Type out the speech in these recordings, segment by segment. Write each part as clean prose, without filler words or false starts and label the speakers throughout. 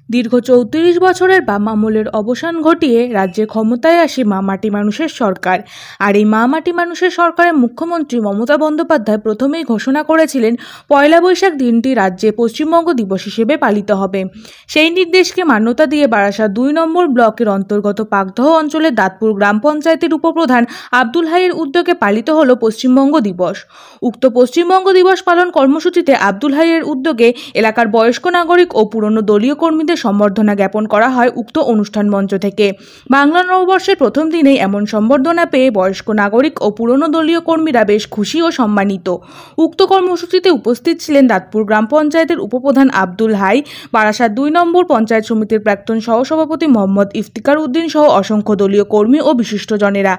Speaker 1: দীর্ঘ ৩৪ বছরের বাম আমলের অবসান ঘটিয়ে রাজ্যে ক্ষমতায় আসে মা মাটি মানুষের সরকার। আর এই মা মাটি মানুষের সরকারের মুখ্যমন্ত্রী মমতা বন্দ্যোপাধ্যায় প্রথমেই ঘোষণা করেছিলেন পয়লা বৈশাখ দিনটি রাজ্যে পশ্চিমবঙ্গ দিবস হিসেবে পালিত হবে। সেই নির্দেশকে মান্যতা দিয়ে বারাসাত ২ নম্বর ব্লকের অন্তর্গত পাকদহ অঞ্চলের দাঁতপুর গ্রাম পঞ্চায়েতের উপপ্রধান আব্দুল হাইয়ের উদ্যোগে পালিত হল পশ্চিমবঙ্গ দিবস। উক্ত পশ্চিমবঙ্গ দিবস পালন কর্মসূচিতে আব্দুল হাইয়ের উদ্যোগে এলাকার বয়স্ক নাগরিক ও পুরনো দলীয় কর্মীদের সম্বর্ধনা জ্ঞাপন করা হয় উক্ত অনুষ্ঠান মঞ্চ থেকে। বাংলা নববর্ষের প্রথম দিনেই এমন সম্বর্ধনা পেয়ে বয়স্ক নাগরিক ও পুরনো দলীয় কর্মীরা বেশ খুশি ও সম্মানিত। উক্ত কর্মসূচিতে উপস্থিত ছিলেন দাঁতপুর গ্রাম পঞ্চায়েতের উপপ্রধান আব্দুল হাই, বারাসাত ২ নম্বর পঞ্চায়েত সমিতির প্রাক্তন সহসভাপতি মোহাম্মদ ইফতিকার উদ্দিন সহ অসংখ্য দলীয় কর্মী ও বিশিষ্টজনেরা।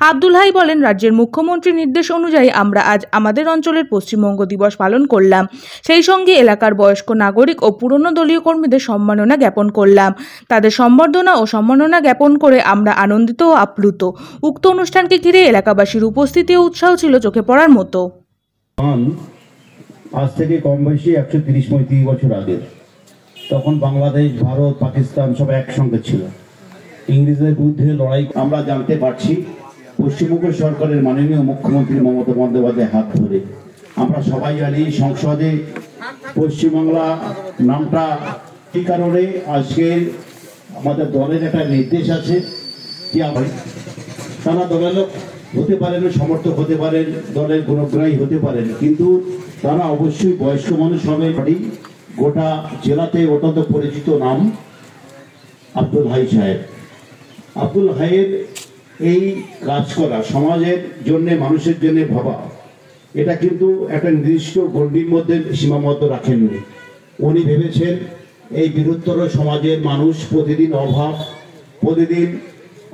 Speaker 1: আব্দুল হাই বলেন, রাজ্যের মুখ্যমন্ত্রীর নির্দেশ অনুযায়ী আমরা আজ আমাদের অঞ্চলের পশ্চিমবঙ্গ দিবস পালন করলাম। সেই সঙ্গে এলাকার বয়স্ক নাগরিক ও পুরনো দলীয় কর্মীদের সম্মাননা জ্ঞাপন করলাম। তাদের সম্বর্ধনা ও সম্মাননা জ্ঞাপন করে আমরা আনন্দিত ও আপ্লুত। উক্ত অনুষ্ঠানকে ঘিরে এলাকাবাসীর উপস্থিতি ও উৎসাহ ছিল চোখে পড়ার মতো।
Speaker 2: আজ থেকে কম বেশি 130-135 বছর আগে, তখন বাংলাদেশ, ভারত, পাকিস্তান সব একসঙ্গে ছিল। ইংরেজদের বিরুদ্ধে লড়াই আমরা জানতে পারছি পশ্চিমবঙ্গ সরকারের মাননীয় মুখ্যমন্ত্রী মমতা বন্দ্যোপাধ্যায়ের হাত ধরে। আমরা সবাই জানি সংসদে পশ্চিমবাংলা নামটা এই কারণে আজকে আমাদের দলের একটা নির্দেশ আছে যে তারা দলের লোক হতে পারেন, সমর্থক হতে পারেন, দলের গুণগ্রাহী হতে পারেন, কিন্তু তারা অবশ্যই বয়স্ক মানুষ হবে। গোটা জেলাতে অত্যন্ত পরিচিত নাম আব্দুল হাই সাহেব। আব্দুল হাইয়ের এই কাজ করা, সমাজের জন্য, মানুষের জন্য ভাবা, এটা কিন্তু একটা নির্দিষ্ট গণ্ডির মধ্যে সীমাবদ্ধ রাখেননি। উনি ভেবেছেন এই বৃহত্তর সমাজের মানুষ প্রতিদিন অভাব, প্রতিদিন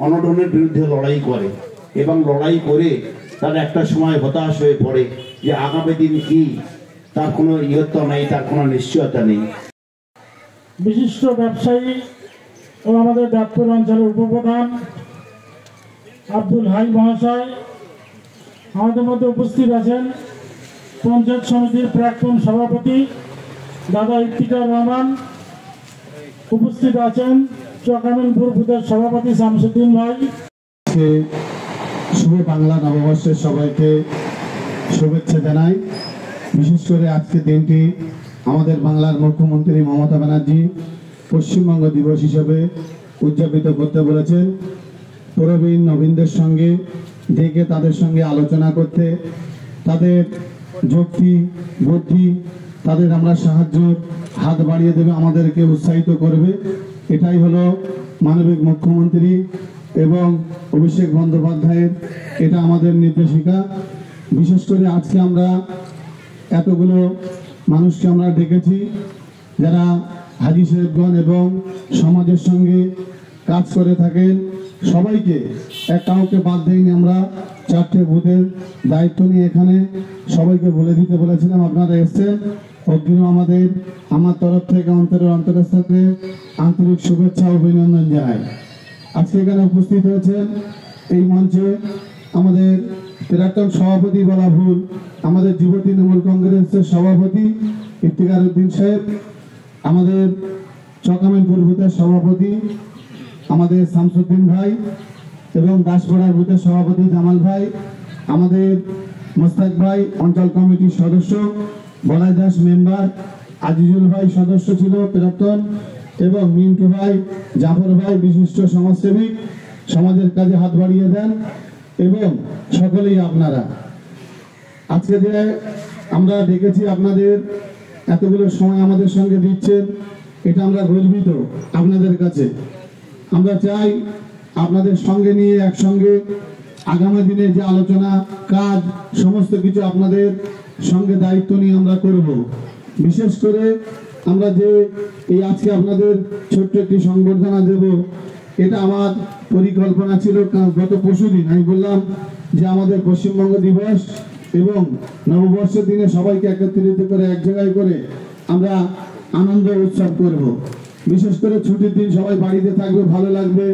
Speaker 2: অনটনের বিরুদ্ধে লড়াই করে এবং লড়াই করে তার একটা সময় হতাশ হয়ে পড়ে যে আগামী দিন কি, তার কোনো ইয়ত্তা নেই, তার কোনো নিশ্চয়তা নেই।
Speaker 3: বিশিষ্ট ব্যবসায়ী ও আমাদের দাঁতপুর অঞ্চলের উপপ্রধান আব্দুল হাই মহাশয় আমাদের মধ্যে উপস্থিত আছেন। পঞ্চায়েত সমিতির প্রাক্তন সভাপতি দাদা ইফতিকার রহমান উপস্থিত আছেন। চকামিনপুর বুথের সভাপতি শামসুদ্দিন ভাই।
Speaker 4: শুভ বাংলা নববর্ষের সবাইকে শুভেচ্ছা জানাই। বিশেষ করে আজকের দিনটি আমাদের বাংলার মুখ্যমন্ত্রী মমতা ব্যানার্জি পশ্চিমবঙ্গ দিবস হিসেবে উদযাপিত করতে বলেছেন। প্রবীণ নবীনদের সঙ্গে ডেকে তাদের সঙ্গে আলোচনা করতে, তাদের যুক্তি বুদ্ধি, তাদের আমরা সাহায্য হাত বাড়িয়ে দেবে, আমাদেরকে উৎসাহিত করবে। এটাই হলো মানবিক মুখ্যমন্ত্রী এবং অভিষেক বন্দ্যোপাধ্যায়ের, এটা আমাদের নির্দেশিকা। বিশেষ করে আজকে আমরা এতগুলো মানুষকে আমরা ডেকেছি যারা হাজী সাহেবগণ এবং সমাজের সঙ্গে কাজ করে থাকেন। সবাইকে কাউকে বাদ দেয়নি। আমরা 4টে বুথের দায়িত্ব নিয়ে এখানে সবাইকে বলে দিতে বলেছিলাম। আপনারা এসছেন, অগ্রিম আমার তরফ থেকে অন্তরের সাথে আন্তরিক শুভেচ্ছা ও অভিনন্দন জানাই। আজকে এখানে উপস্থিত হয়েছেন এই মঞ্চে আমাদের প্রাক্তন সভাপতি, বলা ভুল, আমাদের যুব তৃণমূল কংগ্রেসের সভাপতি ইফতিকার উদ্দিন সাহেব, আমাদের চকামিনপুর বুথের সভাপতি আমাদের শামসুদ্দিন ভাই এবং দাসপাড়ার বুথের সভাপতি জামাল ভাই, আমাদের মোস্তাক ভাই অঞ্চল কমিটির সদস্য, বলাই দাস মেম্বার, আজিজুল ভাই সদস্য ছিল প্রাক্তন, এবং মিন্টু ভাই, জাফর ভাই বিশিষ্ট সমাজসেবী, সমাজের কাজে হাত বাড়িয়ে দেন, এবং সকলেই আপনারা আজকে যে আমরা দেখেছি আপনাদের এতগুলো সময় আমাদের সঙ্গে দিচ্ছেন, এটা আমরা গর্বিত আপনাদের কাছে। আমরা চাই আপনাদের সঙ্গে নিয়ে একসঙ্গে আগামী দিনে যে আলোচনা, কাজ, সমস্ত কিছু আপনাদের সঙ্গে দায়িত্ব নিয়ে আমরা করব। বিশেষ করে আমরা যে এই আজকে আপনাদের ছোট্ট একটি সংবর্ধনা দেব, এটা আমার পরিকল্পনা ছিল। গত পরশুদিন আমি বললাম যে আমাদের পশ্চিমবঙ্গ দিবস এবং নববর্ষের দিনে সবাইকে একত্রিত করে এক জায়গায় করে আমরা আনন্দ উৎসব করব। বিশেষ করে ছুটির দিন সবাই বাড়িতে থাকবে, ভালো লাগবে,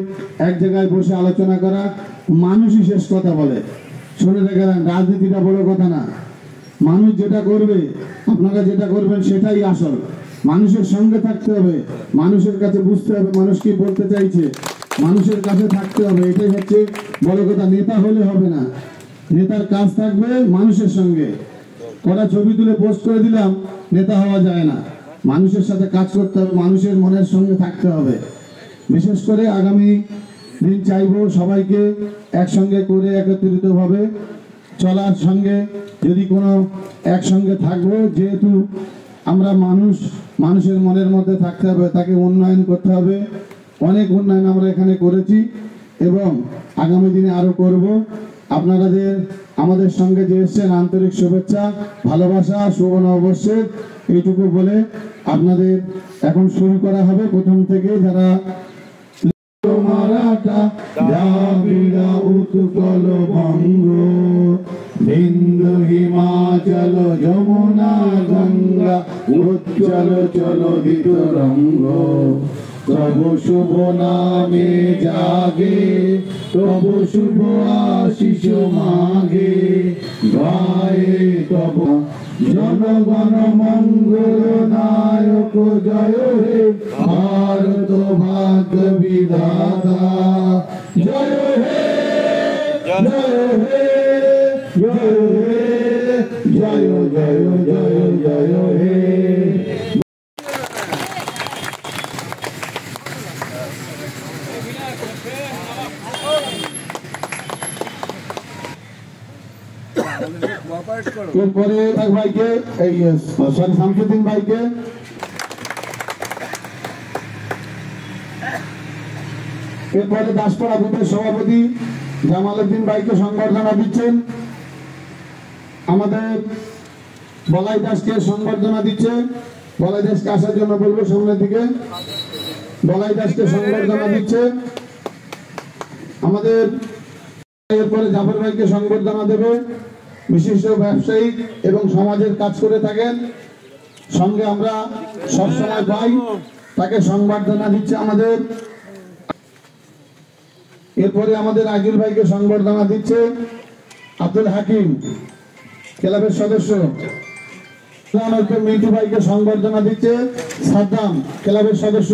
Speaker 4: এক জায়গায় বসে আলোচনা করা। মানুষই শেষ কথা বলে, শুনে দেখেন, রাজনীতিটা বড় কথা না। মানুষ যেটা করবে, আপনারা যেটা করবেন সেটাই আসল। মানুষের সঙ্গে থাকতে হবে, মানুষের কাছে বুঝতে হবে মানুষ কি বলতে চাইছে, মানুষের কাছে থাকতে হবে। এটাই হচ্ছে বড় কথা। নেতা হলে হবে না, নেতার কাজ থাকবে মানুষের সঙ্গে। কটা ছবি তুলে পোস্ট করে দিলাম, নেতা হওয়া যায় না। মানুষের সাথে কাজ করতে হবে, মানুষের মনের সঙ্গে থাকতে হবে। বিশেষ করে আগামী দিন চাইবো সবাইকে একসঙ্গে করে একত্রিতভাবে চলার সঙ্গে, যদি কোনো একসঙ্গে থাকবো, যেহেতু আমরা মানুষের মনের মধ্যে থাকতে হবে, তাকে উন্নয়ন করতে হবে। অনেক উন্নয়ন আমরা এখানে করেছি এবং আগামী দিনে আরো করব। আপনাদের আমাদের সঙ্গে যে এসেছেন আন্তরিক শুভেচ্ছা, ভালোবাসা, শুভ নববর্ষের এইটুকু বলে আপনাদের এখন শুরু করা হবে প্রথম থেকে। যারা মারাঠা, দ্রাবিড়, উৎকল, বঙ্গ, বিন্দু, হিমাচল, যমুনা, গঙ্গা, উচ্চল চলোদিত রঙ্গ, তবু শুভ নামে জাগে, তবু শুভ আশিস মাগে, গায়ে তবু জনগণ মঙ্গল নায়ক জয় হে ভারত ভাগ্য বিধাতা, জয় হে জয় হে জয় হে জয় জয় জয় জয় হে। এরপরে এক ভাইকে, এই সরি শামসুদ্দিন ভাইকে, এরপরে দাসপাড়া বুথের সভাপতি জামালউদ্দিন ভাইকে সংবর্ধনা দিচ্ছেন। আমাদের বলাই দাসকে সংবর্ধনা দিচ্ছে। বলাই দাসকে আসার জন্য বলবো সামনের দিকে। বলাই দাসকে সংবর্ধনা দিচ্ছে আমাদের। এরপরে জাফর ভাইকে সংবর্ধনা দেবে। বিশিষ্ট ব্যবসায়ী এবং সমাজের কাজ করে থাকেন, সঙ্গে আমরা সবসময় পাই, তাকে সংবর্ধনা দিচ্ছে আমাদের। এরপরে আমাদের আকিল ভাইকে সংবর্ধনা দিচ্ছে আব্দুল হাকিম, ক্লাবের সদস্য। মিন্টু ভাইকে সংবর্ধনা দিচ্ছে সাদ্দাম, ক্লাবের সদস্য।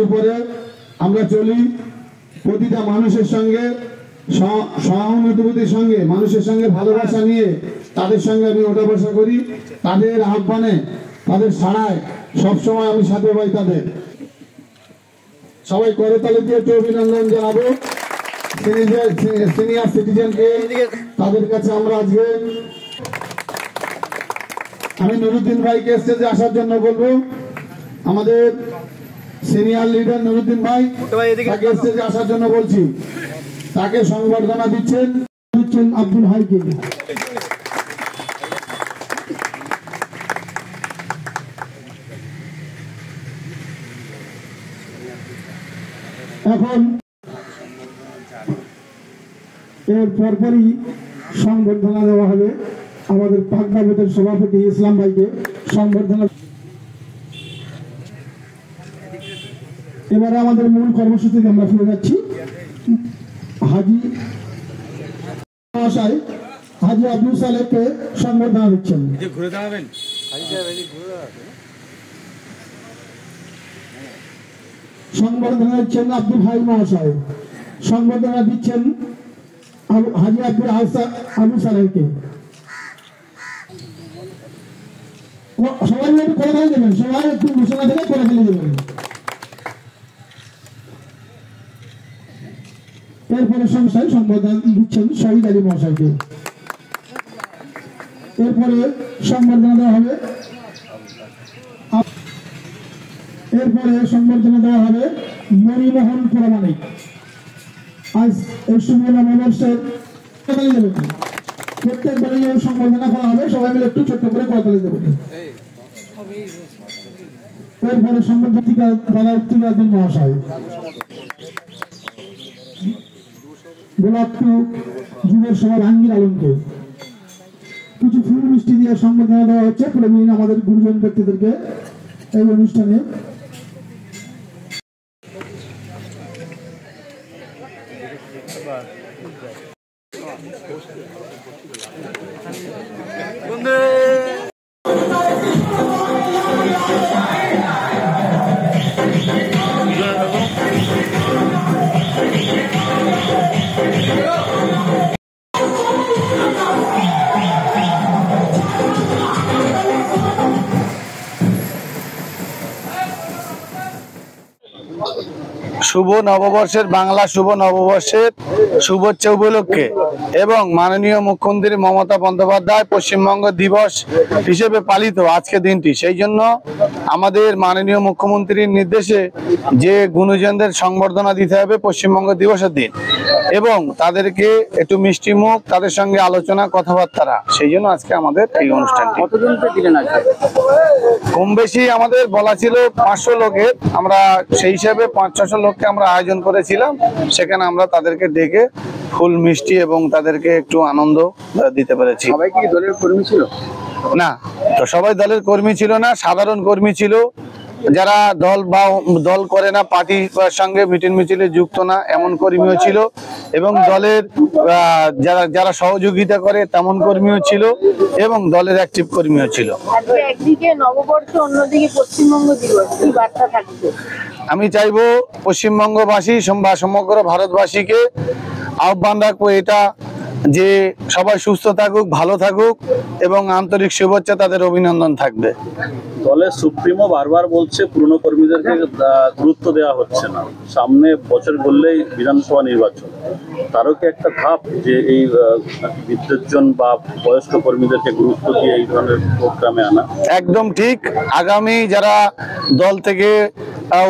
Speaker 4: উপরে আমরা চলি প্রতিটা মানুষের সঙ্গে সহানুভূতির সঙ্গে, মানুষের সঙ্গে ভালোবাসা নিয়ে তাদের সঙ্গে আমি ওঠা বসা করি। তাদের আহ্বানে, তাদের সাড়ায় সবসময় আমি সাথে পাই তাদের। সবাই করে তালে দিয়ে একটু অভিনন্দন জানাবো সিনিয়র সিটিজেনকে। তাদের কাছে আমরা আজকে, আমি নুরুদ্দিন ভাইকে স্টেজে আসার জন্য বলবো। আমাদের সিনিয়র লিডার নুরুদ্দিন ভাই, তাকে স্টেজে আসার জন্য বলছি। তাকে সংবর্ধনা দিচ্ছেন আব্দুল হাইকে। এখন এর পরপরই সংবর্ধনা দেওয়া হবে আমাদের পাকড়া বুথের সভাপতি ইসলাম ভাইকে সংবর্ধনা। এবারে আমাদের মূল কর্মসূচিতে আমরা ফিরে যাচ্ছি। হাজি মহাশয় হাজি আব্দুল সালেহকে সংবর্ধনা দিচ্ছেন। সংবর্ধনা দিচ্ছেন আব্দুল হাই মহাশয়। সংবর্ধনা দিচ্ছেন হাজি আব্দুল আবু সালেহকে। সবাই একটু করে ফেলে দেবেন, সবাই একটু ঘোষণা থেকে করে ফেলে দেবেন। এরপরে সংস্থায় সংবর্ধনা দিচ্ছেন শহীদ আলী মহাশয়কে। এরপরে সংবর্ধনা দেওয়া হবে, এরপরে সংবর্ধনা দেওয়া হবে মণিমোহন প্রামাণিক। আজ এই শুভ নববর্ষের প্রত্যেকবারে সংবর্ধনা করা হবে, সবাই মিলে একটু ছোট্ট করে করতালি দেবেন। এরপরে সংবর্ধনা দাদা উত্তরাদিন মহাশয়, গোলাপপুর যুবের সভা ভাঙ্গির আলমকে কিছু ফুল মিষ্টি দিয়ে সংবর্ধনা দেওয়া হচ্ছে প্রবীণ আমাদের গুরুজন ব্যক্তিদেরকে এই অনুষ্ঠানে।
Speaker 5: শুভ নববর্ষের বাংলা শুভ নববর্ষের শুভেচ্ছা উপলক্ষে এবং মাননীয় মুখ্যমন্ত্রী মমতা বন্দ্যোপাধ্যায় পশ্চিমবঙ্গ দিবস হিসেবে পালিত আজকে দিনটি, সেই জন্য আমাদের মাননীয় মুখ্যমন্ত্রীর নির্দেশে যে গুণীজনদের সংবর্ধনা দিতে হবে পশ্চিমবঙ্গ দিবসের দিন এবং তাদেরকে একটু মিষ্টিমুখ, তাদের সঙ্গে আলোচনা কথাবার্তা, সেই জন্য আজকে আমাদের এই অনুষ্ঠানটি। কম বেশি আমাদের বলা ছিল 500 লোকের, আমরা সেই হিসাবে 500-600 লোককে আমরা আয়োজন করেছিলাম। সেখানে আমরা তাদেরকে ডেকে ফুল মিষ্টি এবং তাদেরকে একটু আনন্দ দিতে পেরেছি।
Speaker 6: সবাই কি দলের কর্মী ছিল?
Speaker 5: না, তো সবাই দলের কর্মী ছিল না, সাধারণ কর্মী ছিল, যারা দল করে না, পার্টির সঙ্গে মিটিং মিছিলে যুক্ত না এমন কর্মীও ছিল এবং দলের যারা সহযোগিতা করে তেমন কর্মীও ছিল এবং দলের অ্যাক্টিভ কর্মীও ছিল।
Speaker 7: একদিকে নববর্ষ, অন্যদিকে পশ্চিমবঙ্গ দিবস, কি বার্তা থাকবে?
Speaker 5: আমি চাইবো পশ্চিমবঙ্গবাসী বা সমগ্র ভারতবাসীকে আহ্বান রাখবো এটা যে সবাই সুস্থ থাকুক, ভালো থাকুক এবং আন্তরিক শুভেচ্ছা, তাদের অভিনন্দন থাকবে।
Speaker 6: দলের সুপ্রিমো বারবার বলছে পুরনো কর্মীদেরকে গুরুত্ব দেওয়া হচ্ছে না, সামনে বছর বললেই বিধানসভা নির্বাচন, তারও কি একটা ধাপ যে এই বিদ্যুৎজন বা বয়স্ক কর্মীদেরকে গুরুত্ব দিয়ে এই ধরনের প্রোগ্রামে আনা?
Speaker 5: একদম ঠিক। আগামী যারা দল থেকে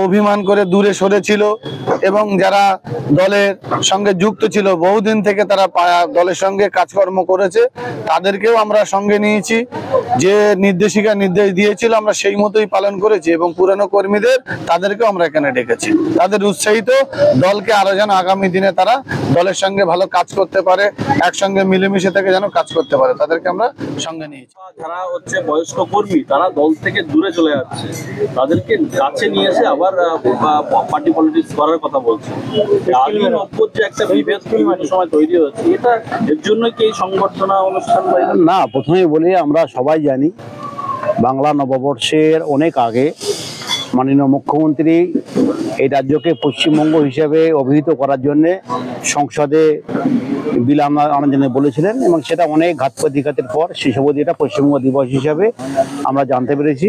Speaker 5: অভিমান করে দূরে সরেছিল এবং যারা দলের সঙ্গে যুক্ত ছিল বহুদিন থেকে, তারা দলের সঙ্গে কাজকর্ম করেছে, তাদেরকেও আমরা সঙ্গে নিয়েছি। যে নির্দেশ দিয়েছিল আমরা সেই মতোই পালন করেছি এবং পুরানো কর্মীদের তাদেরকেও আমরা এখানে ডেকেছি। তাদের উৎসাহিত দলকে আরো যেন আগামী দিনে তারা দলের সঙ্গে ভালো কাজ করতে পারে, একসঙ্গে মিলেমিশে থেকে যেন কাজ করতে পারে, তাদেরকে আমরা সঙ্গে নিয়েছি।
Speaker 6: যারা হচ্ছে বয়স্ক কর্মী, তারা দল থেকে দূরে চলে যাচ্ছে, তাদেরকে কাছে নিয়ে এসে আবার পার্টি পলিটিক্স করার কথা বলছে। আলীন অব্বর যে একটা বিভেদ সময় তৈরি হচ্ছে, এটা এর জন্য কি এই সংবর্ধনা অনুষ্ঠান?
Speaker 8: না, প্রথমেই বলি আমরা সবাই জানি বাংলা নববর্ষের অনেক আগে মাননীয় মুখ্যমন্ত্রী এই রাজ্যকে পশ্চিমবঙ্গ হিসেবে অভিহিত করার জন্যে সংসদে বিল আনার জন্য বলেছিলেন এবং সেটা অনেক ঘাত প্রতিঘাতের পর শেষ অবধি এটা পশ্চিমবঙ্গ দিবস হিসাবে আমরা জানতে পেরেছি।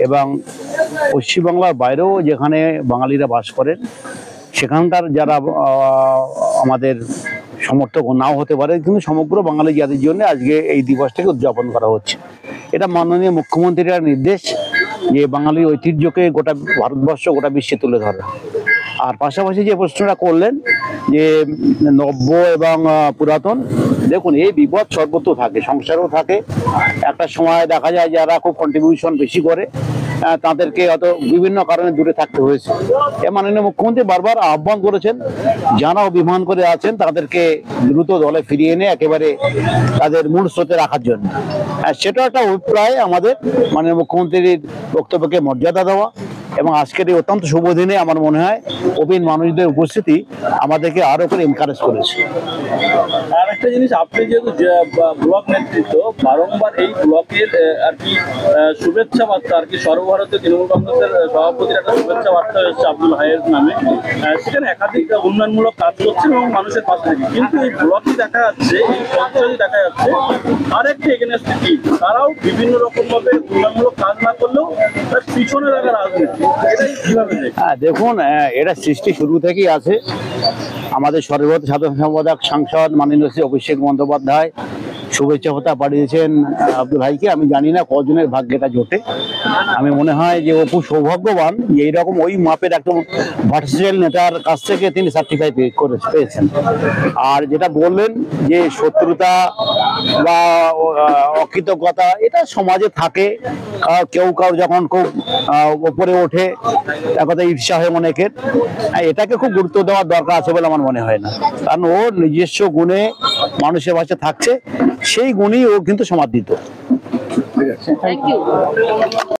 Speaker 8: এবং পশ্চিমবাংলার বাইরেও যেখানে বাঙালিরা বাস করেন সেখানকার যারা আমাদের সমর্থক নাও হতে পারে, কিন্তু সমগ্র বাঙালি জাতির জন্য আজকে এই দিবসটাকে উদযাপন করা হচ্ছে। এটা মাননীয় মুখ্যমন্ত্রীর নির্দেশ যে বাঙালির ঐতিহ্যকে গোটা ভারতবর্ষ, গোটা বিশ্বে তুলে ধরা। আর পাশাপাশি যে প্রশ্নটা করলেন যে নব্য এবং পুরাতন, দেখুন এই বিপদ সর্বত্র থাকে, সংসারেও থাকে। একটা সময় দেখা যায় যারা খুব কন্ট্রিবিউশন বেশি করে তাদেরকে হয়তো বিভিন্ন কারণে দূরে থাকতে হয়েছে। মাননীয় মুখ্যমন্ত্রী বারবার আহ্বান করেছেন যারা অভিমান করে আছেন তাদেরকে দ্রুত দলে ফিরিয়ে এনে একেবারে তাদের মূল স্রোতে রাখার জন্য। সেটা একটা অভিপ্রায় আমাদের মাননীয় মুখ্যমন্ত্রীর বক্তব্যকে মর্যাদা দেওয়া এবং আজকের এই অত্যন্ত শুভ দিনে আমার মনে হয় অভিন মানুষদের উপস্থিতি আমাদেরকে আরো করে এনকারেজ করেছে।
Speaker 6: আর একটা জিনিস, আপনি যেহেতু ব্লক নেতৃত্ব, বারংবার এই ব্লকের আর কি শুভেচ্ছা বার্তা আর কি সর্বভারতীয় তৃণমূল কংগ্রেসের সভাপতির একটা শুভেচ্ছা বার্তা এসেছে আব্দুল হাইয়ের নামে, সেখানে একাধিক উন্নয়নমূলক কাজ করছেন এবং মানুষের পাশে থাকে। কিন্তু এই ব্লকই দেখা যাচ্ছে, এই পঞ্চায়েতই দেখা যাচ্ছে আরেকটি এগেনস্ট টিম, তারাও বিভিন্ন রকম ভাবে উন্নয়নমূলক কাজ না করলেও তার পিছনে রাখা রাজনীতি।
Speaker 8: দেখুন, এটা সৃষ্টি শুরু থেকেই আছে। আমাদের সর্বভারত সাধারণ সম্পাদক সাংসদ মাননীয় শ্রী অভিষেক বন্দ্যোপাধ্যায় শুভেচ্ছা কথা পাঠিয়েছেন আব্দুল ভাইকে। আমি জানি না কজনের ভাগ্যটা জোটে, আমি মনে হয় যে ও খুব সৌভাগ্যবান যে এইরকম ওই মাপের একদম ভার্সেল নেতার কাছ থেকে তিনি সার্টিফাই পেয়েছেন। আর যেটা বললেন যে শত্রুতা বা অকৃতজ্ঞতা, এটা সমাজে থাকে। কেউ যখন খুব ওপরে ওঠে কথা ঈর্ষা হয় অনেকের, এটাকে খুব গুরুত্ব দেওয়ার দরকার আছে বলে আমার মনে হয় না। কারণ ওর নিজস্ব গুণে মানুষের পাশে থাকছে, সেই গুণই ও কিন্তু সমাদৃত।
Speaker 7: Thank you.